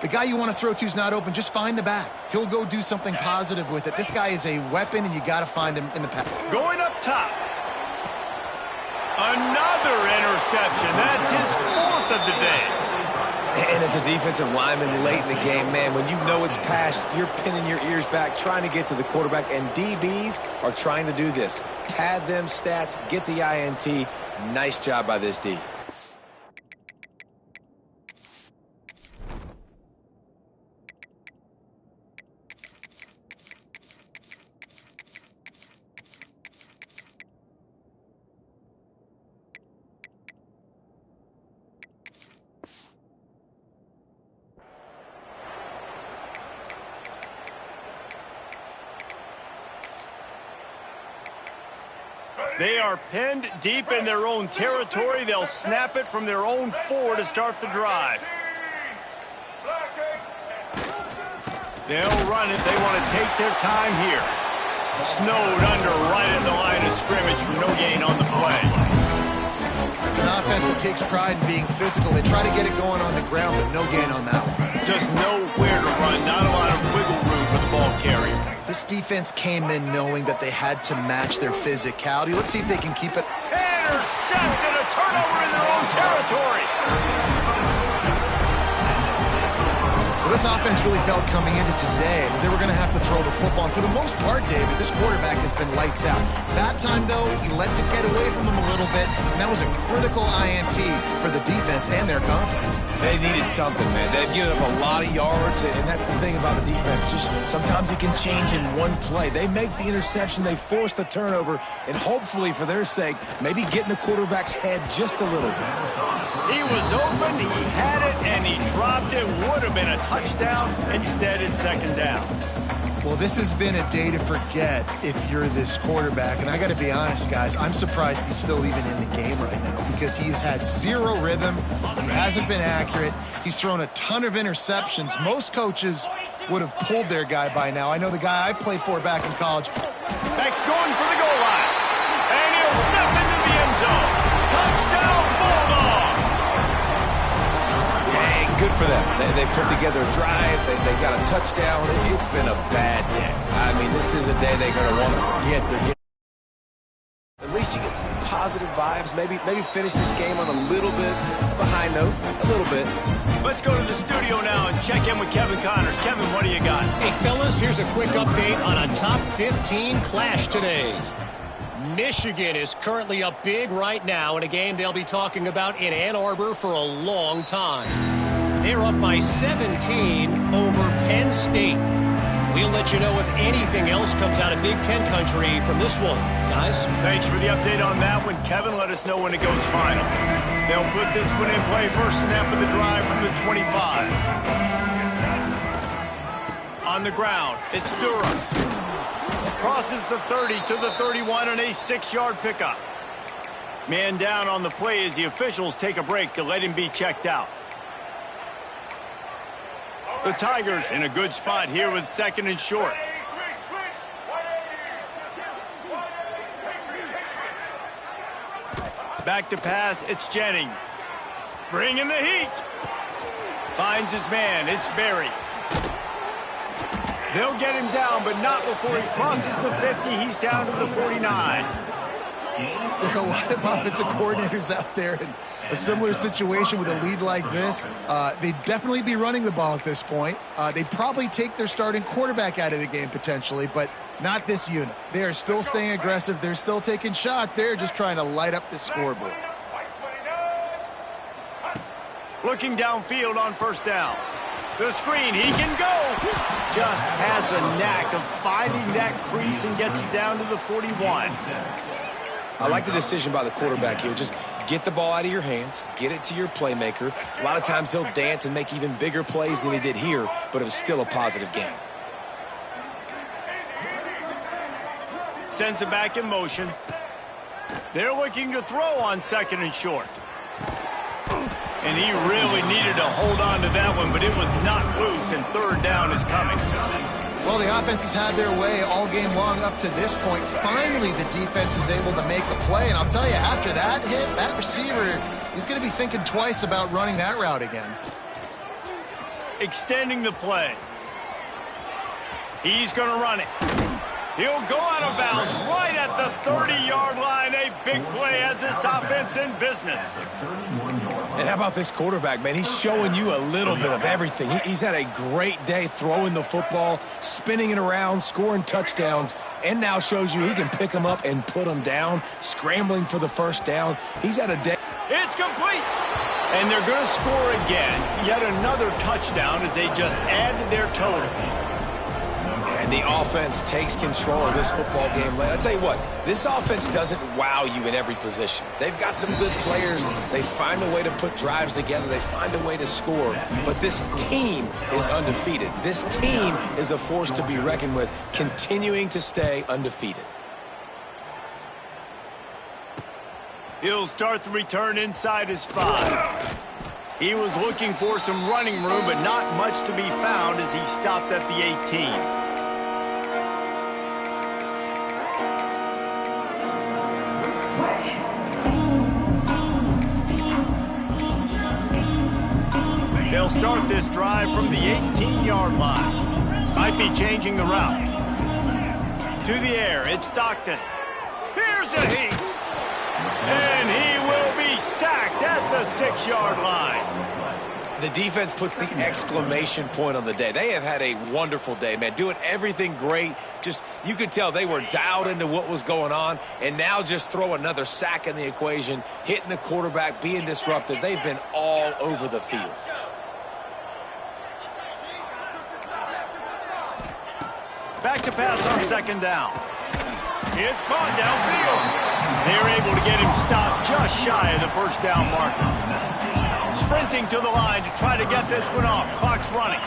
The guy you want to throw to is not open. Just find the back. He'll go do something positive with it. This guy is a weapon, and you got to find him in the pass. Going up top. Another interception. That's his fourth of the day. And as a defensive lineman late in the game, man, when you know it's past, you're pinning your ears back, trying to get to the quarterback, and DBs are trying to do this. Pad them stats, get the INT. Nice job by this D. They are pinned deep in their own territory. They'll snap it from their own 4 to start the drive. They'll run it. They want to take their time here. Snowed under right at the line of scrimmage for no gain on the play. It's an offense that takes pride in being physical. They try to get it going on the ground, but no gain on that one. Just nowhere to run. Not a lot of wiggle room for the ball carrier. This defense came in knowing that they had to match their physicality. Let's see if they can keep it. Intercepted, a turnover in their own territory. Well, this offense really felt coming into today that they were going to have to throw the football. And for the most part, David, this quarterback has been lights out. That time, though, he lets it get away from them a little bit, and that was a critical INT for the defense and their confidence. They needed something, man. They've given up a lot of yards, and that's the thing about the defense. Just sometimes it can change in one play. They make the interception, they force the turnover, and hopefully, for their sake, maybe get in the quarterback's head just a little bit. He was open, he had it, and he dropped it. Would have been a touchdown. Instead, it's second down. Well, this has been a day to forget if you're this quarterback. And I got to be honest, guys, I'm surprised he's still even in the game right now because he's had zero rhythm. He hasn't been accurate. He's thrown a ton of interceptions. Most coaches would have pulled their guy by now. I know the guy I played for back in college. Beck's going for the goal line. And he'll step into the end zone. Touchdown, Bulldogs! Hey, good for them. They put together a drive. They got a touchdown. It's been a bad day. I mean, this is a day they're going to want to forget. At least you get some positive vibes. Maybe finish this game on a little bit of a high note. A little bit. Let's go to the studio now and check in with Kevin Connors. Kevin, what do you got? Hey, fellas, here's a quick update on a top 15 clash today. Michigan is currently up big right now in a game they'll be talking about in Ann Arbor for a long time. They're up by 17 over Penn State. We'll let you know if anything else comes out of Big Ten country from this one, guys. Thanks for the update on that one. Kevin, let us know when it goes final. They'll put this one in play. First snap of the drive from the 25. On the ground, it's Durham. Crosses the 30 to the 31 on a 6-yard pickup. Man down on the play as the officials take a break to let him be checked out. The Tigers in a good spot here with second and short. Back to pass, it's Jennings. Bringing the heat. Finds his man, it's Berry. They'll get him down, but not before he crosses the 50. He's down to the 49. There are a lot of offensive coordinators out there in a similar situation with a lead like this. They'd definitely be running the ball at this point. They'd probably take their starting quarterback out of the game potentially, but not this unit. They are still staying aggressive. They're still taking shots. They're just trying to light up the scoreboard. Looking downfield on first down. The screen, he can go. Just has a knack of finding that crease and gets it down to the 41. I like the decision by the quarterback here. Just get the ball out of your hands, get it to your playmaker. A lot of times he'll dance and make even bigger plays than he did here, but it was still a positive game. Sends it back in motion. They're looking to throw on second and short. And he really needed to hold on to that one, but it was not loose, and third down is coming. Well, the offense has had their way all game long up to this point. Finally, the defense is able to make a play. And I'll tell you, after that hit, that receiver, he's going to be thinking twice about running that route again. Extending the play. He's going to run it. He'll go out of bounds right at the 30-yard line. A big play as this offense in business. And how about this quarterback, man? He's showing you a little bit of everything. He's had a great day throwing the football, spinning it around, scoring touchdowns, and now shows you he can pick them up and put them down, scrambling for the first down. He's had a day. It's complete. And they're going to score again. Yet another touchdown as they just add to their total. And the offense takes control of this football game. I'll tell you what, this offense doesn't wow you in every position. They've got some good players. They find a way to put drives together. They find a way to score. But this team is undefeated. This team is a force to be reckoned with, continuing to stay undefeated. He'll start the return inside his 5. He was looking for some running room, but not much to be found as he stopped at the 18. They'll start this drive from the 18-yard line. Might be changing the route. To the air, it's Stockton. Here's a heat. And he will be sacked at the 6-yard line. The defense puts the exclamation point on the day. They have had a wonderful day, man. Doing everything great. Just, you could tell they were dialed into what was going on. And now just throw another sack in the equation, hitting the quarterback, being disrupted. They've been all over the field. Back to pass on second down. It's caught downfield. They're able to get him stopped just shy of the first down marker. Sprinting to the line to try to get this one off. Clock's running.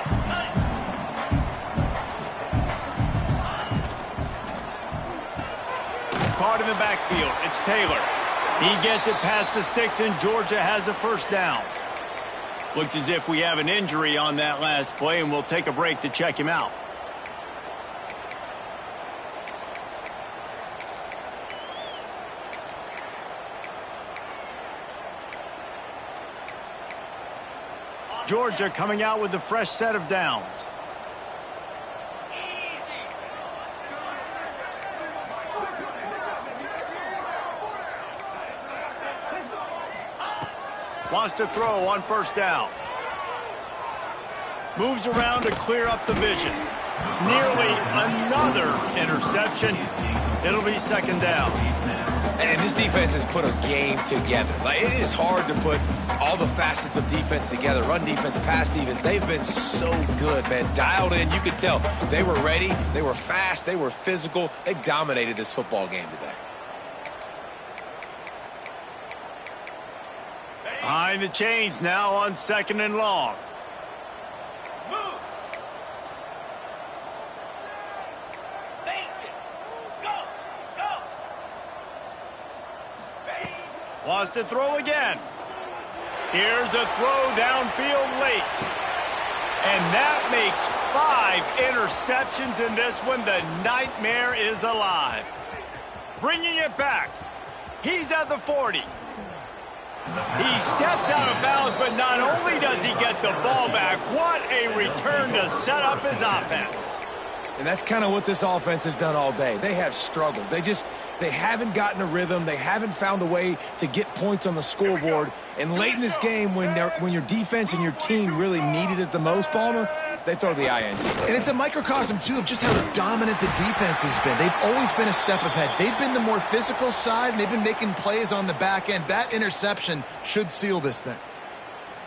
Caught in the backfield. It's Taylor. He gets it past the sticks, and Georgia has a first down. Looks as if we have an injury on that last play, and we'll take a break to check him out. Georgia coming out with a fresh set of downs. Wants to throw on first down. Moves around to clear up the vision. Nearly another interception. It'll be second down. And this defense has put a game together. Like, it is hard to put all the facets of defense together. Run defense, pass defense. They've been so good, man. Dialed in. You could tell they were ready. They were fast. They were physical. They dominated this football game today. Behind the chains now on second and long. Wants to throw again. Here's a throw downfield late. And that makes 5 interceptions in this one. The nightmare is alive. Bringing it back. He's at the 40. He steps out of bounds, but not only does he get the ball back, what a return to set up his offense. And that's kind of what this offense has done all day. They have struggled. They haven't gotten a rhythm. They haven't found a way to get points on the scoreboard. And late in this game, when your defense and your team really needed it the most, Palmer, they throw the INT. And it's a microcosm, too, of just how dominant the defense has been. They've always been a step ahead. They've been the more physical side, and they've been making plays on the back end. That interception should seal this thing.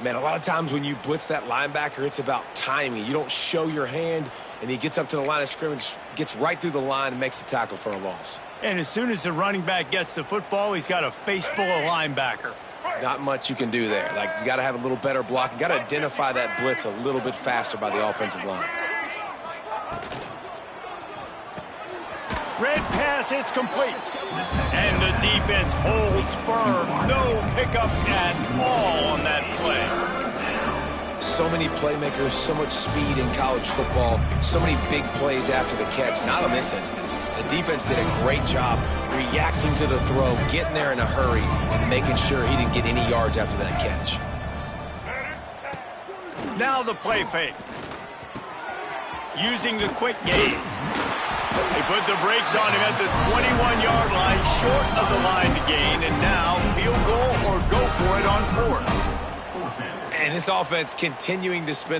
Man, a lot of times when you blitz that linebacker, it's about timing. You don't show your hand, and he gets up to the line of scrimmage, gets right through the line, and makes the tackle for a loss. And as soon as the running back gets the football, he's got a face full of linebacker. Not much you can do there. Like, you got to have a little better block. You got to identify that blitz a little bit faster by the offensive line. Red pass, it's complete. And the defense holds firm. No pickup at all on that play. So many playmakers, so much speed in college football, so many big plays after the catch. Not on this instance. The defense did a great job reacting to the throw, getting there in a hurry, and making sure he didn't get any yards after that catch. Now the play fake. Using the quick game. They put the brakes on him at the 21-yard line, short of the line to gain, and now field goal or go for it on fourth. And this offense continuing to spin